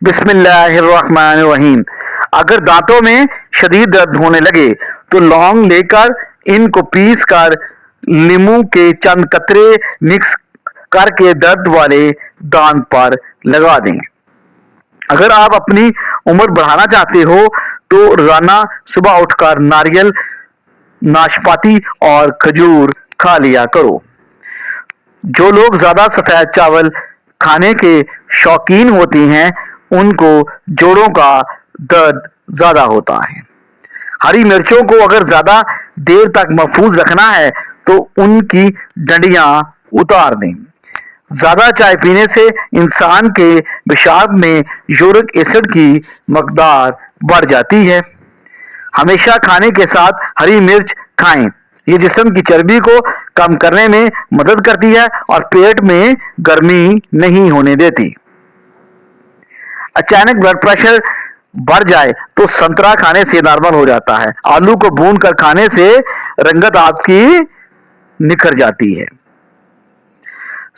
بسم اللہ الرحمن الرحیم۔ اگر دانتوں میں شدید درد ہونے لگے تو لونگ لے کر ان کو پیس کر لیموں کے چند قطرے مکس کر کے درد والے دانت پر لگا دیں۔ اگر آپ اپنی عمر بڑھانا چاہتے ہو تو روزانہ صبح اٹھ کر ناریل، ناشپاتی اور کھجور کھا لیا کرو۔ جو لوگ زیادہ سفید چاول کھانے کے شوقین ہوتے ہیں ان کو جوڑوں کا درد زیادہ ہوتا ہے۔ ہری مرچوں کو اگر زیادہ دیر تک محفوظ رکھنا ہے تو ان کی ڈنڈیاں اتار دیں۔ زیادہ چائے پینے سے انسان کے پیشاب میں یورک ایسڈ کی مقدار بڑھ جاتی ہے۔ ہمیشہ کھانے کے ساتھ ہری مرچ کھائیں، یہ جسم کی چربی کو کم کرنے میں مدد کرتی ہے اور پیٹ میں گرمی نہیں ہونے دیتی۔ اچانک بلڈ پریشر بڑھ جائے تو سنترا کھانے سے نارمل ہو جاتا ہے۔ آلو کو بھون کر کھانے سے رنگت آپ کی نکھر جاتی ہے۔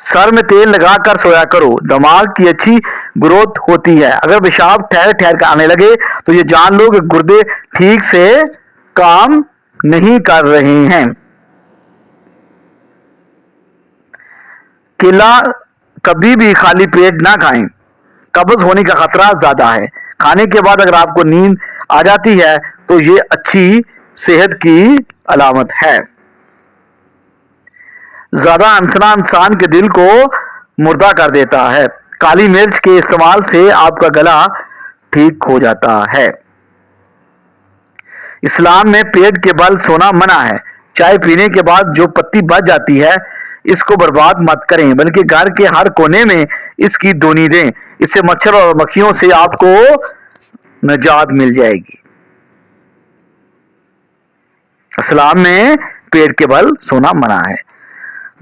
سر میں تیل لگا کر سویا کرو، دماغ کی اچھی گروتھ ہوتی ہے۔ اگر پیشاب ٹھہر ٹھہر کر آنے لگے تو یہ جان لو کہ گردے ٹھیک سے کام نہیں کر رہے ہیں۔ کیلا کبھی بھی خالی پیٹ نہ کھائیں، قبض ہونے کا خطرہ زیادہ ہے۔ کھانے کے بعد اگر آپ کو نیند آ جاتی ہے تو یہ اچھی صحت کی علامت ہے۔ زیادہ ہنسنا انسان کے دل کو مردہ کر دیتا ہے۔ کالی مرچ کے استعمال سے آپ کا گلا ٹھیک ہو جاتا ہے۔ اسلام میں پیٹ کے بل سونا منع ہے۔ چائے پینے کے بعد جو پتی بچ جاتی ہے اس کو برباد مت کریں بلکہ گھر کے ہر کونے میں اس کی دونی دیں، اس سے مچھر اور مکھیوں سے آپ کو نجات مل جائے گی۔ اسلام میں پیٹ کے بل سونا منع ہے۔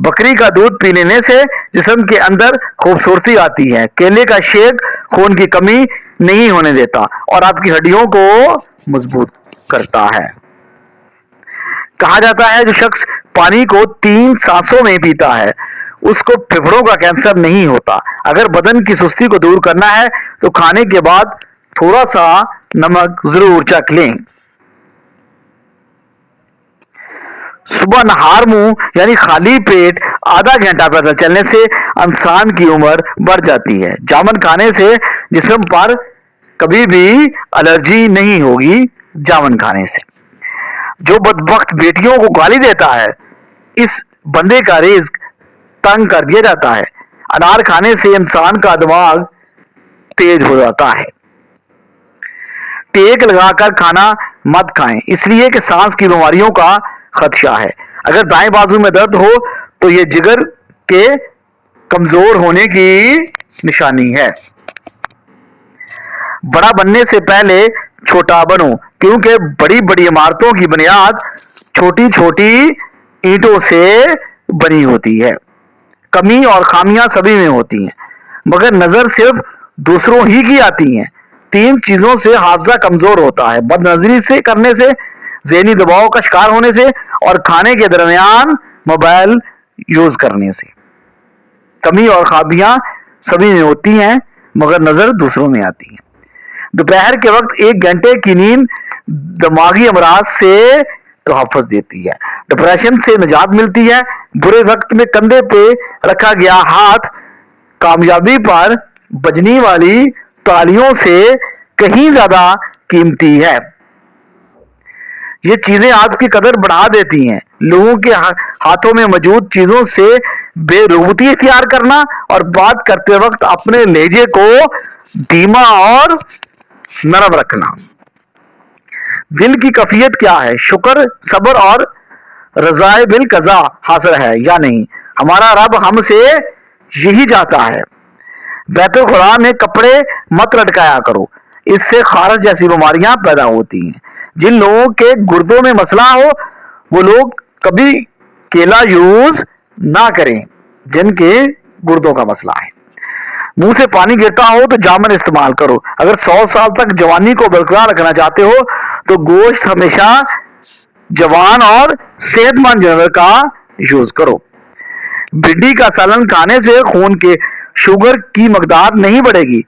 بکری کا دودھ پی لینے سے جسم کے اندر خوبصورتی آتی ہے۔ کیلے کا شیک خون کی کمی نہیں ہونے دیتا اور آپ کی ہڈیوں کو مضبوط کرتا ہے۔ کہا جاتا ہے جو شخص پانی کو 3 سانسوں میں پیتا ہے اس کو پھیپھڑوں کا کینسر نہیں ہوتا۔ اگر بدن کی سستی کو دور کرنا ہے تو کھانے کے بعد تھوڑا سا نمک ضرور چکھ لیں۔ صبح نہار منہ یعنی خالی پیٹ آدھا گھنٹہ پیدل چلنے سے انسان کی عمر بڑھ جاتی ہے۔ جامن کھانے سے جسم پر کبھی بھی الرجی نہیں ہوگی۔ جامن کھانے سے جو بدبخت بیٹیوں کو گالی دیتا ہے اس بندے کا رزق تنگ کر دیا جاتا ہے۔ انار کھانے سے انسان کا دماغ تیز ہو جاتا ہے۔ ٹیک لگا کر کھانا مت کھائیں اس لیے کہ سانس کی بیماریوں کا خدشہ ہے۔ اگر دائیں بازو میں درد ہو تو یہ جگر کے کمزور ہونے کی نشانی ہے۔ بڑا بننے سے پہلے چھوٹا بنو کیونکہ بڑی بڑی عمارتوں کی بنیاد چھوٹی چھوٹی اینٹوں سے بنی ہوتی ہے۔ کمی اور خامیاں سبھی میں ہوتی ہیں مگر نظر صرف دوسروں ہی کی آتی ہیں۔ 3 چیزوں سے حافظہ کمزور ہوتا ہے: بد نظری سے کرنے سے، ذہنی دباؤ کا شکار ہونے سے اور کھانے کے درمیان موبائل یوز کرنے سے۔ کمی اور خامیاں سبھی میں ہوتی ہیں مگر نظر دوسروں میں آتی ہیں۔ دوپہر کے وقت 1 گھنٹے کی نیند دماغی امراض سے تحفظ دیتی ہے، ڈپریشن سے نجات ملتی ہے۔ برے وقت میں کندھے پہ رکھا گیا ہاتھ کامیابی پر بجنے والی تالیوں سے کہیں زیادہ قیمتی ہے۔ یہ چیزیں آپ کی قدر بڑھا دیتی ہیں۔ لوگوں کے ہاتھوں میں موجود چیزوں سے بے رغبتی اختیار کرنا اور بات کرتے وقت اپنے لہجے کو دھیما اور نرم رکھنا۔ دل کی کیفیت کیا ہے؟ شکر، صبر اور رضائے بالقضاء حاصل ہے یا نہیں؟ ہمارا رب ہم سے یہی چاہتا ہے۔ بیت الخلاء میں کپڑے مت لٹکایا کرو، اس سے خارش جیسی بیماریاں پیدا ہوتی ہیں۔ جن لوگوں کے گردوں میں مسئلہ ہو وہ لوگ کبھی کیلا یوز نہ کریں جن کے گردوں کا مسئلہ ہے۔ منہ سے پانی گرتا ہو تو جامن استعمال کرو۔ اگر 100 سال تک جوانی کو برقرار رکھنا چاہتے ہو تو گوشت ہمیشہ جوان اور صحت مند جانور کا یوز کرو۔ بھنڈی کا سالن کھانے سے خون کے شوگر کی مقدار نہیں بڑھے گی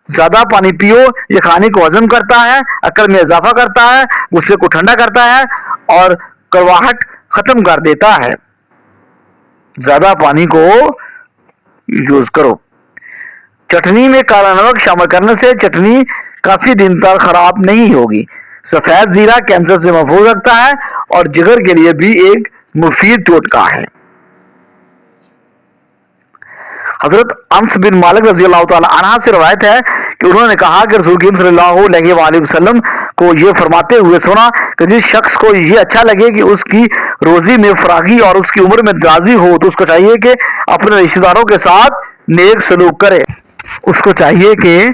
زیادہ پانی پیو، یہ کھانے کو ہضم کرتا ہے، عقل میں اضافہ کرتا ہے، غصے کو ٹھنڈا کرتا ہے اور کرواہٹ ختم کر دیتا ہے۔ زیادہ پانی کو یوز کرو۔ چٹنی میں کالا نمک شامل کرنے سے چٹنی کافی دن تک خراب نہیں ہوگی۔ سفید زیرہ کینسر سے محفوظ رکھتا ہے اور جگر کے لیے بھی ایک مفید ٹوٹکا ہے۔ حضرت انس بن مالک رضی اللہ تعالی عنہ سے روایت ہے کہ انہوں نے کہا کہ رسول کریم صلی اللہ علیہ وآلہ وسلم کو یہ فرماتے ہوئے سنا کہ جس شخص کو یہ اچھا لگے کہ اس کی روزی میں فراغی اور اس کی عمر میں درازی ہو تو اس کو چاہیے کہ اپنے رشتہ داروں کے ساتھ نیک سلوک کرے۔ اس کو چاہیے کہ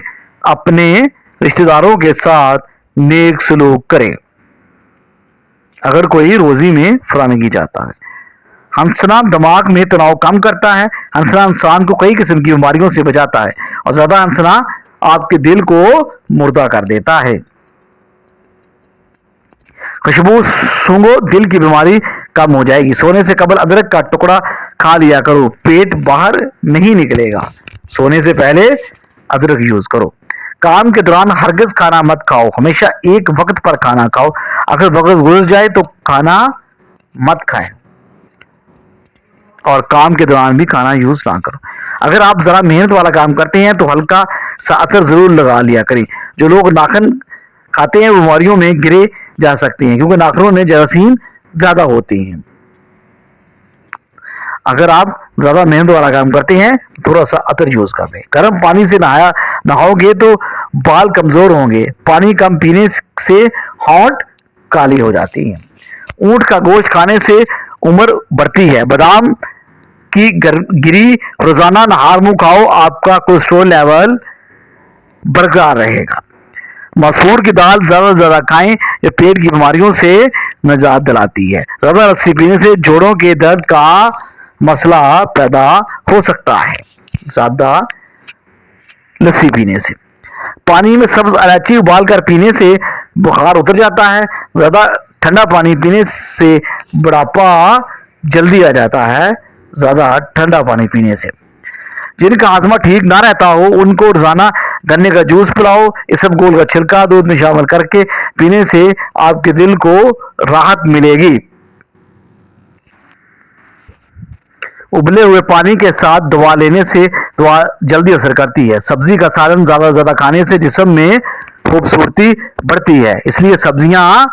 اپنے رشتہ داروں کے ساتھ نیک سلوک کرے اگر کوئی روزی میں فراہمی چاہتا ہے۔ ہنسنا دماغ میں تناؤ کم کرتا ہے۔ ہنسنا انسان کو کئی قسم کی بیماریوں سے بچاتا ہے اور زیادہ ہنسنا آپ کے دل کو مردہ کر دیتا ہے۔ خوشبو سونگھو، دل کی بیماری کم ہو جائے گی۔ سونے سے قبل ادرک کا ٹکڑا کھا لیا کرو، پیٹ باہر نہیں نکلے گا۔ سونے سے پہلے ادرک یوز کرو۔ کام کے دوران ہرگز کھانا مت کھاؤ، ہمیشہ ایک وقت پر کھانا کھاؤ۔ اگر وقت گزر جائے تو کھانا مت کھائیں اور کام کے دوران بھی کھانا یوز نہ کرو۔ اگر آپ ذرا محنت والا کام کرتے ہیں تو ہلکا سا عطر ضرور لگا لیا کریں۔ جو لوگ ناخن کھاتے ہیں بیماریوں میں گرے جا سکتے ہیں کیونکہ ناخنوں میں جراثیم زیادہ ہوتے ہیں۔ اگر آپ زیادہ محنت والا کام کرتے ہیں تھوڑا سا عطر یوز کر لیں۔ گرم پانی سے نہاؤ گے تو بال کمزور ہوں گے۔ پانی کم پینے سے ہونٹ کالی ہو جاتی ہیں۔ اونٹ کا گوشت کھانے سے عمر بڑھتی ہے۔ بادام کی گری روزانہ نہار منہ کھاؤ، آپ کا کولیسٹرول لیول برقرار رہے گا۔ مسور کی دال زیادہ سے زیادہ کھائیں، یہ پیٹ کی بیماریوں سے نجات دلاتی ہے۔ زیادہ لسی پینے سے جوڑوں کے درد کا مسئلہ پیدا ہو سکتا ہے۔ زیادہ لسی پینے سے پانی میں سبز الائچی ابال کر پینے سے بخار اتر جاتا ہے۔ زیادہ ٹھنڈا پانی پینے سے بڑھاپا جلدی آ جاتا ہے۔ زیادہ ٹھنڈا پانی پینے سے جن کا ہاضمہ ٹھیک نہ رہتا ہو ان کو روزانہ گنے کا جوس پلاؤ۔ اسبگول کا چھلکا دودھ میں شامل کر کے پینے سے آپ کے دل کو راحت ملے گی۔ ابلے ہوئے پانی کے ساتھ دوا لینے سے دوا جلدی اثر کرتی ہے۔ سبزی کا سالن زیادہ سے زیادہ کھانے سے جسم میں خوبصورتی بڑھتی ہے، اس لیے سبزیاں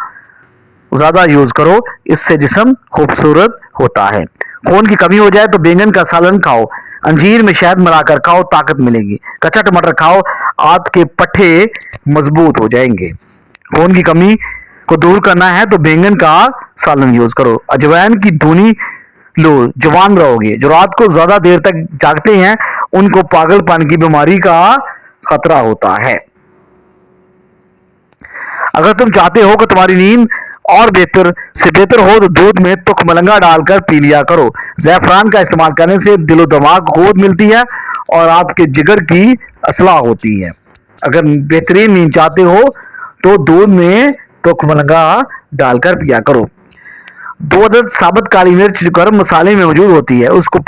زیادہ یوز کرو، اس سے جسم خوبصورت ہوتا ہے۔ خون کی کمی ہو جائے تو بینگن کا سالن کھاؤ، انجیر میں شہد ملا کر کھاؤ، طاقت ملے گی۔ کچا ٹماٹر کھاؤ، آپ کے پٹھے مضبوط ہو جائیں گے۔ خون کی کمی کو دور کرنا ہے تو بینگن کا سالن یوز کرو۔ اجوائن کی دھونی لو، جوان رہو گے۔ جو رات کو زیادہ دیر تک جاگتے ہیں ان کو پاگل پن کی بیماری کا خطرہ ہوتا ہے۔ اگر تم چاہتے ہو کہ تمہاری نیند اور بہتر سے بہتر ہو تو دودھ میں تخم ملنگا ڈال کر پی لیا کرو۔ زعفران کا استعمال کرنے سے دل و دماغ کو قوت ملتی ہے اور آپ کے جگر کی اصلاح ہوتی ہے۔ اگر بہترین نیند چاہتے ہو تو دودھ میں تخم ملنگا ڈال کر پیا کرو۔ 2 عدد ثابت کالی مرچ جو گرم مسالے میں موجود ہوتی ہے اس کو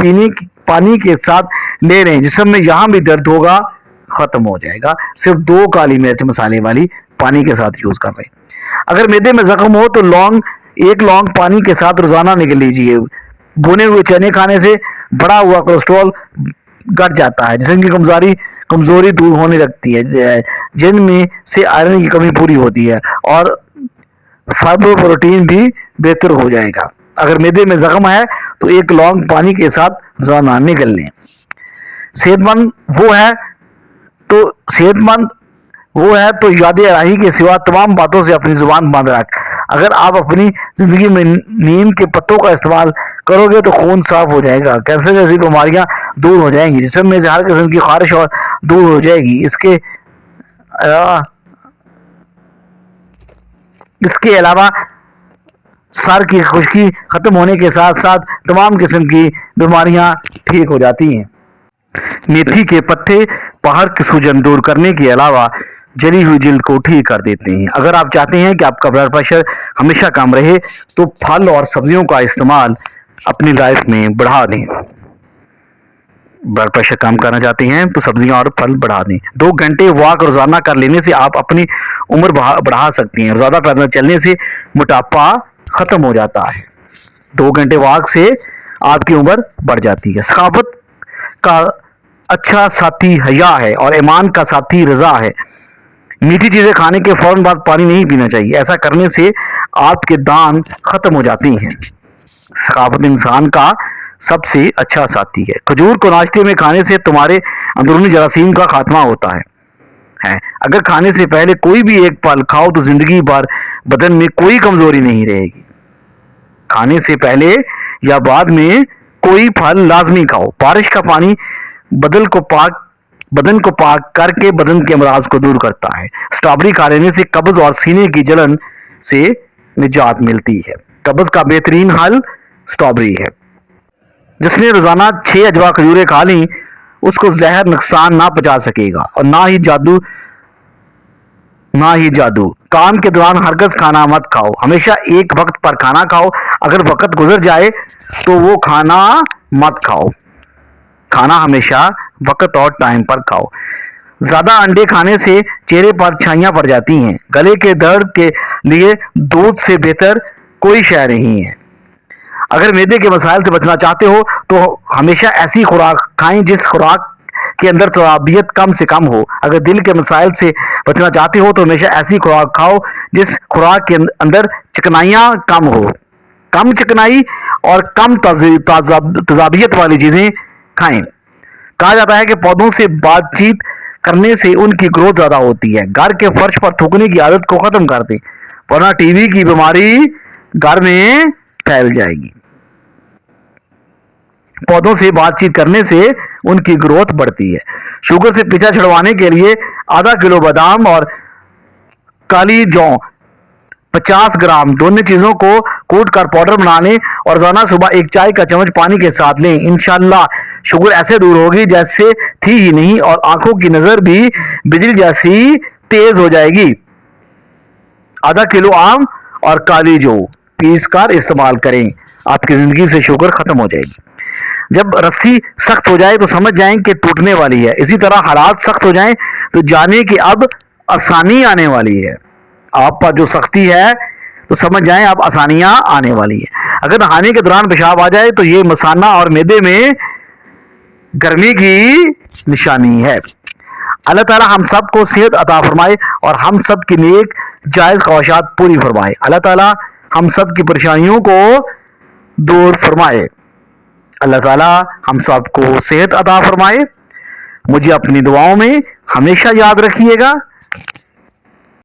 پانی کے ساتھ لے لیں، جسم میں یہاں بھی درد ہوگا ختم ہو جائے گا۔ صرف 2 کالی مرچ مسالے والی پانی کے ساتھ یوز کر رہے ہیں۔ اگر معدے میں زخم ہو تو ایک لونگ پانی کے ساتھ روزانہ نگل لیجیے۔ بھنے ہوئے چنے کھانے سے بڑا ہوا کولیسٹرول گھٹ جاتا ہے، جسم کی کمزوری دور ہونے لگتی ہے، جن میں سے آئرن کی کمی پوری ہوتی ہے اور فائبر پروٹین بھی بہتر ہو جائے گا۔ اگر معدے میں زخم ہے تو ایک لونگ پانی کے ساتھ روزانہ نگل لیں۔ صحت مند وہ ہے تو یاد الہی کے سوا تمام باتوں سے اپنی زبان بند رکھ۔ اگر آپ اپنی زندگی میں نیم کے پتوں کا استعمال کرو گے تو خون صاف ہو جائے گا، کینسر جیسی بیماریاں دور ہو جائیں گی، جسم میں سے ہر قسم کی خارش اور دور ہو جائے گی۔ اس کے علاوہ سر کی خشکی ختم ہونے کے ساتھ ساتھ تمام قسم کی بیماریاں ٹھیک ہو جاتی ہیں۔ میتھی کے پتے باہر کی سوجن دور کرنے کے علاوہ جلی ہوئی جلد کو ٹھیک کر دیتے ہیں۔ اگر آپ چاہتے ہیں کہ آپ کا بلڈ پریشر ہمیشہ کم رہے تو پھل اور سبزیوں کا استعمال اپنی لائف میں بڑھا دیں۔ بلڈ پریشر کم کرنا چاہتے ہیں تو سبزیاں اور پھل بڑھا دیں. 2 گھنٹے واک روزانہ کر لینے سے آپ اپنی عمر بڑھا سکتے ہیں. زیادہ پیدل چلنے سے موٹاپا ختم ہو جاتا ہے. 2 گھنٹے واک سے آپ کی عمر بڑھ جاتی ہے. سخاوت کا اچھا ساتھی حیا ہے اور ایمان کا ساتھی رضا ہے. میٹھی چیزیں کھانے کے فوراً بعد پانی نہیں پینا چاہیے. ایسا کرنے سے آپ کے دان ختم ہو جاتے ہیں. سخاوت انسان کا سب سے اچھا ساتھی ہے. کھجور کو ناشتے میں کھانے سے تمہارے اندرونی جراثیم کا خاتمہ ہوتا ہے. اگر کھانے سے پہلے کوئی بھی ایک پھل کھاؤ تو زندگی بھر بدن میں کوئی کمزوری نہیں رہے گی. کھانے سے پہلے یا بعد میں کوئی پھل لازمی کھاؤ. بارش کا پانی بدن کو پاک کر کے بدن کے امراض کو دور کرتا ہے. اسٹرابری کھا لینے سے قبض اور سینے کی جلن سے نجات ملتی ہے. قبض کا بہترین حل اسٹرابری ہے. جس نے روزانہ 6 اجوا کھجوریں کھا لیں اس کو زہر نقصان نہ پہنچا سکے گا اور نہ ہی جادو. کام کے دوران ہرگز کھانا مت کھاؤ. ہمیشہ ایک وقت پر کھانا کھاؤ. اگر وقت گزر جائے تو وہ کھانا مت کھاؤ. کھانا ہمیشہ وقت اور ٹائم پر کھاؤ. زیادہ انڈے کھانے سے چہرے پر چھائیاں پڑ جاتی ہیں. گلے کے درد کے لیے دودھ سے بہتر کوئی شے نہیں ہے. اگر معدے کے مسائل سے بچنا چاہتے ہو تو ہمیشہ ایسی خوراک کھائیں جس خوراک کے اندر ترابیت کم سے کم ہو. اگر دل کے مسائل سے بچنا چاہتے ہو تو ہمیشہ ایسی خوراک کھاؤ جس خوراک کے اندر چکنائیاں کم ہو. کم چکنائی اور کم تضابیت والی چیزیں کھائیں. کہا جاتا ہے کہ پودوں سے بات چیت کرنے سے ان کی گروتھ زیادہ ہوتی ہے. گھر کے فرش پر تھوکنے کی عادت کو ختم کر دیں ورنہ ٹی وی کی بیماری گھر میں پھیل جائے گی. پودوں سے بات چیت کرنے سے ان کی گروتھ بڑھتی ہے. شوگر سے پیچھا چھڑوانے کے لیے آدھا کلو بادام اور کالی جو 50 گرام دونوں چیزوں کو کوٹ کر پاؤڈر بنا لیں اور روزانہ صبح ایک چائے کا چمچ پانی کے ساتھ لیں. انشاءاللہ شوگر ایسے دور ہوگی جیسے تھی ہی نہیں اور آنکھوں کی نظر بھی بجلی جیسی تیز ہو جائے گی. آدھا کلو آم اور کالی جو پیس کر استعمال کریں. آپ کی زندگی سے شوگر ختم ہو جائے گی. جب رسی سخت ہو جائے تو سمجھ جائیں کہ ٹوٹنے والی ہے. اسی طرح حالات سخت ہو جائیں تو جانیں کہ اب آسانی آنے والی ہے. آپ پر جو سختی ہے تو سمجھ جائیں اب آسانیاں آنے والی ہے. اگر نہانے کے دوران پیشاب آ جائے تو یہ مثانہ اور معدے میں گرمی کی نشانی ہے. اللہ تعالی ہم سب کو صحت عطا فرمائے اور ہم سب کی نیک جائز خواہشات پوری فرمائے. اللہ تعالی ہم سب کی پریشانیوں کو دور فرمائے. اللہ تعالی ہم سب کو صحت عطا فرمائے. مجھے اپنی دعاؤں میں ہمیشہ یاد رکھیے گا.